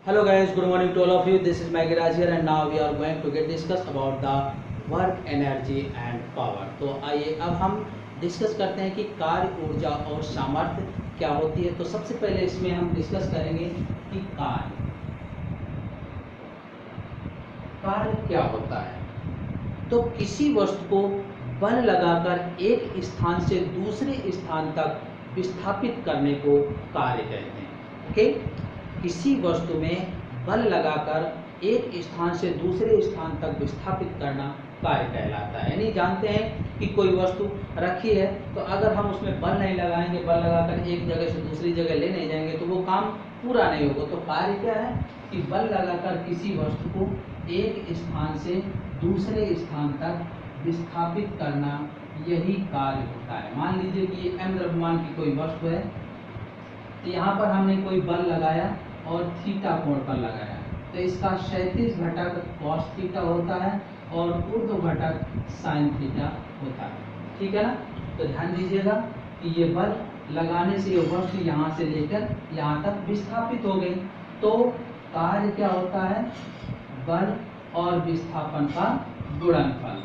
Hello guys, good morning to all of you. This is Maggie Raj here and now we are going to get discuss about the work energy and power. तो आइए अब हम discuss करते हैं कि कार्य ऊर्जा और सामर्थ्य क्या होती है। तो सबसे पहले इसमें हम डिस्कस करेंगे कि कार्य क्या होता है। तो किसी वस्तु को बल लगाकर एक स्थान से दूसरे स्थान तक विस्थापित करने को कार्य कहते हैं। ओके, किसी वस्तु में बल लगाकर एक स्थान से दूसरे स्थान तक विस्थापित करना कार्य कहलाता है। यानी जानते हैं कि कोई वस्तु रखी है तो अगर हम उसमें बल नहीं लगाएंगे, बल लगाकर एक जगह से दूसरी जगह ले नहीं जाएंगे तो वो काम पूरा नहीं होगा। तो कार्य क्या है कि बल लगाकर किसी वस्तु को एक स्थान से दूसरे स्थान तक विस्थापित करना, यही कार्य होता है। मान लीजिए कि ये m द्रव्यमान की कोई वस्तु है, तो यहाँ पर हमने कोई बल लगाया और थीटा कोण पर लगाया, तो इसका क्षैतिज घटक cos थीटा होता है और ऊर्ध्व घटक sin थीटा होता है। ठीक है ना। तो ध्यान दीजिएगा कि ये बल लगाने से ये वस्तु यहाँ से लेकर यहाँ तक विस्थापित हो गई। तो कार्य क्या होता है, बल और विस्थापन का गुणनफल।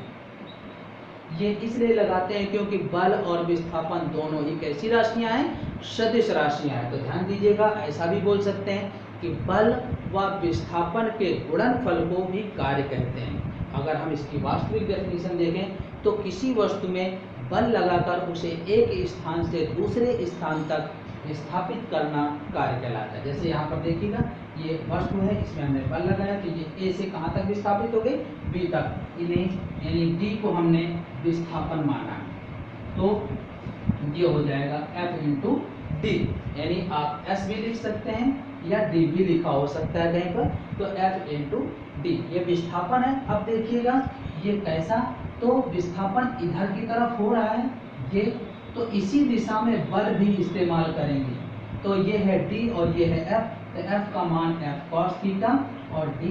ये इसलिए लगाते हैं क्योंकि बल और विस्थापन दोनों ही कैसी राशियां हैं, सदिश राशियां हैं। तो ध्यान दीजिएगा, ऐसा भी बोल सकते हैं कि बल व विस्थापन के गुणनफल को भी कार्य कहते हैं। अगर हम इसकी वास्तविक डेफिनेशन देखें तो किसी वस्तु में बल लगाकर उसे एक स्थान से दूसरे स्थान तक विस्थापित करना कार्य कहलाता है। जैसे यहाँ पर देखिएगा, ये वस्तु है, इसमें हमने बल लगाया तो ये ए से कहाँ तक विस्थापित हो गई, बी तक। इन्हें यानी डी को हमने विस्थापन माना है, तो ये हो जाएगा F इंटू डी। यानी आप S भी लिख सकते हैं या D भी लिखा हो सकता है कहीं पर, तो F इंटू डी ये विस्थापन है। अब देखिएगा ये कैसा, तो विस्थापन इधर की तरफ हो रहा है ये, तो इसी दिशा में बल भी इस्तेमाल करेंगे। तो ये है D और ये है F, तो F का मान F cos थीटा और D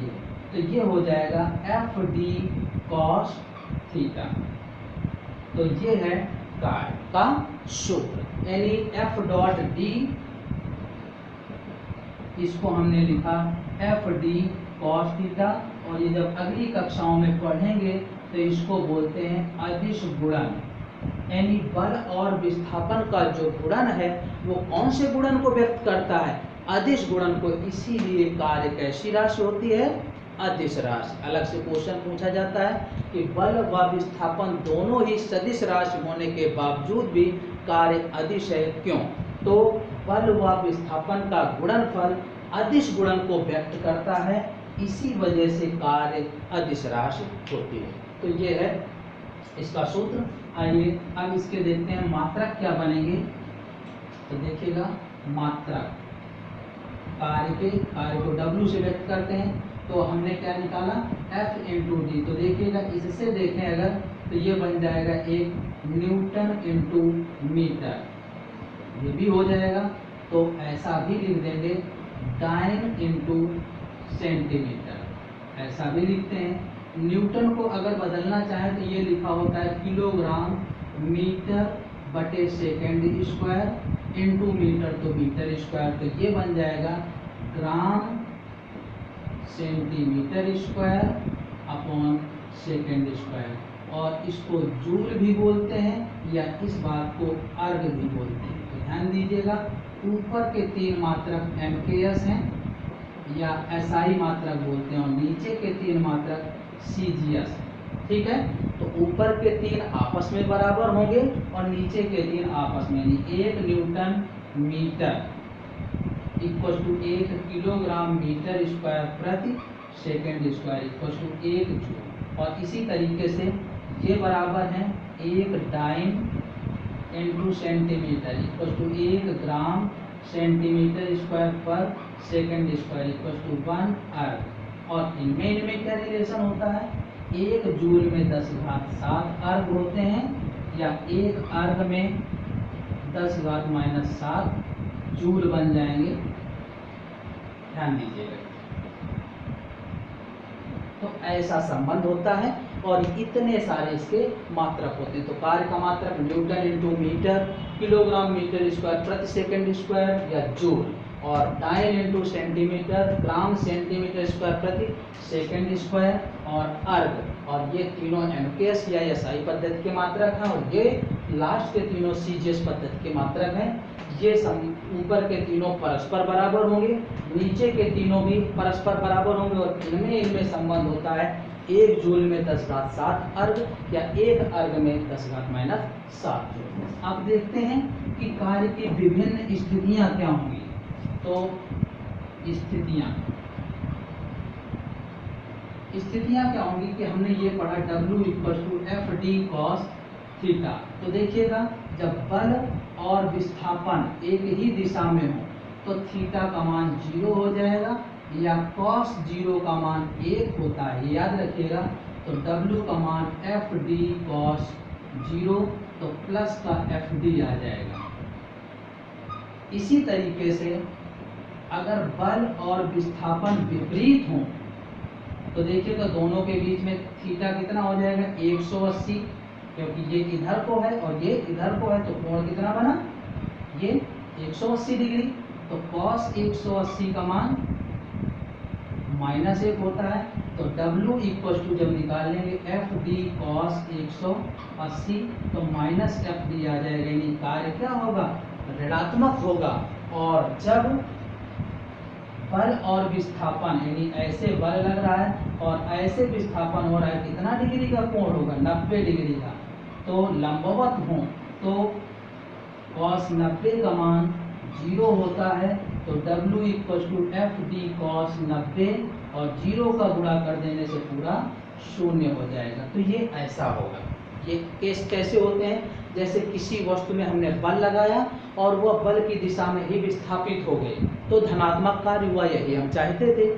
ये, तो ये हो जाएगा F D cos थीटा। तो ये है कार्य का सूत्र, यानी F डॉट D, इसको हमने लिखा F D cos थीटा, और ये जब अगली कक्षाओं में पढ़ेंगे तो इसको बोलते हैं अदिश गुणन। यानी बल और विस्थापन का जो गुणन है वो कौन से गुणन को व्यक्त करता है, अदिश गुणन को। इसीलिए कार्य कैसी राशि होती है, अदिश राशि। अलग से क्वेश्चन पूछा जाता है कि बल व विस्थापन दोनों ही सदिश राशि होने के बावजूद भी कार्य अदिश है, क्यों? तो बल व विस्थापन का गुणनफल अदिश गुणन को व्यक्त करता है, इसी वजह से कार्य अदिश राशि होती है। तो ये है इसका सूत्र। आइए अब इसके देखते हैं मात्रक क्या बनेंगे। तो देखिएगा, मात्रक कार्य को W से व्यक्त करते हैं, तो हमने क्या निकाला, F इंटू डी। तो देखिएगा, इससे देखें अगर तो ये बन जाएगा एक न्यूटन इंटू मीटर, ये भी हो जाएगा। तो ऐसा भी लिख देंगे डाइन इंटू सेंटीमीटर, ऐसा भी लिखते हैं। न्यूटन को अगर बदलना चाहे तो ये लिखा होता है किलोग्राम मीटर बटे सेकेंड स्क्वायर इंटू मीटर तो मीटर स्क्वायर, तो ये बन जाएगा ग्राम centimetre square upon second square. और इसको जूल भी बोलते हैं या इस बात को अर्ग भी बोलते हैं। तो ध्यान दीजिएगा, ऊपर के तीन मात्रक MKS हैं या SI मात्रक बोलते हैं, और नीचे के तीन मात्रक CGS। ठीक है, तो ऊपर के तीन आपस में बराबर होंगे और नीचे के तीन आपस में, यानी 1 newton metre equal to 1 kilogram metre square प्रति second square equal to 1 joule. और इसी तरीके से ये बराबर है 1 dyne into centimetre equal to 1 gram centimetre square पर second square equal to 1 erg. और इनमें क्या रिलेशन होता है, 1 जूल में 10⁻7 अर्ग होते हैं, या 1 अर्ग में 10⁻−7 जूल बन जाएंगे। ध्यान दीजिएगा, तो ऐसा संबंध होता है और इतने सारे इसके मात्रक होते हैं। तो कार्य का मात्रक newton into metre, kilogram metre square प्रति सेकेंड स्क्वायर या जूल, और dyne into centimetre, gram centimetre square प्रति सेकंड स्क्वायर, और अर्ग, और ये तीनों एमकेएस या एसआई पद्धति के मात्रक हैं, और ये लास्ट के तीनों सीजीएस पद्धति के मात्रक हैं। ये ऊपर के तीनों परस्पर बराबर होंगे, नीचे के तीनों भी परस्पर बराबर होंगे, और इनमें संबंध होता है 1 जूल में 10⁻7 अर्ग या 1 अर्ग में 10⁻7 जूल। अब देखते हैं कि कार्य की विभिन्न स्थितियां क्या होंगी। तो स्थितियां क्या होंगी कि हमने ये पढ़ा W = FD cos थीटा। तो देखिएगा, जब बल और विस्थापन एक ही दिशा में हो तो थीटा का मान 0 हो जाएगा, या cos 0 का मान 1 होता है, याद रखिएगा। तो W का मान FD cos 0, तो प्लस का FD आ जाएगा। इसी तरीके से अगर बल और विस्थापन विपरीत हो तो देखिएगा, दोनों के बीच में थीटा कितना हो जाएगा, 180, क्योंकि ये इधर को है और ये इधर को है, तो कोण कितना बना, ये 180 डिग्री। तो cos 180 का मान -1 होता है। तो W = जब निकाल लेंगे FD cos 180, तो -FD आ जाएगा, यानी कार्य क्या होगा, ऋणात्मक होगा। और जब बल और विस्थापन, यानी ऐसे बल लग रहा है और ऐसे विस्थापन हो रहा है, कितना डिग्री का कोण होगा, 90 डिग्री का। तो लंबवत हो तो cos 90 का मान 0 होता है। तो W = FD cos 90, और 0 का गुणा कर देने से पूरा 0 हो जाएगा। तो ये ऐसा होगा। ये केस कैसे होते हैं, जैसे किसी वस्तु में हमने बल लगाया और वह बल की दिशा में ही विस्थापित हो गई, तो धनात्मक कार्य हुआ, यही हम चाहते थे।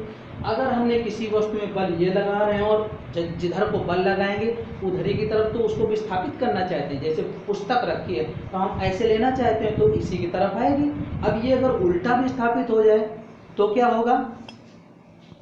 अगर हमने किसी वस्तु में बल ये लगा रहे हैं और जिधर को बल लगाएंगे उधर ही की तरफ तो उसको विस्थापित करना चाहते हैं, जैसे पुस्तक रखी है तो हम ऐसे लेना चाहते हैं तो इसी की तरफ आएगी। अब ये अगर उल्टा विस्थापित हो जाए तो क्या होगा,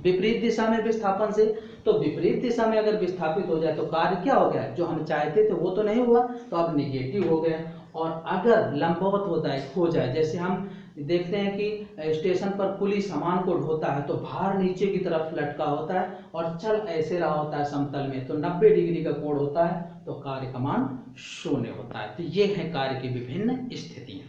विपरीत दिशा में विस्थापन से। तो विपरीत दिशा में अगर विस्थापित हो जाए तो कार्य क्या हो गया, जो हम चाहते थे वो तो नहीं हुआ, तो अब नेगेटिव हो गया। और अगर लंबवत होता है हो जाए, जैसे हम देखते हैं कि स्टेशन पर पुलिस सामान को ढोता है तो भार नीचे की तरफ लटका होता है और चल ऐसे रहा होता है समतल में, तो 90 डिग्री का कोण होता है, तो कार्य का मान 0 होता है। तो ये है कार्य की विभिन्न स्थितियां।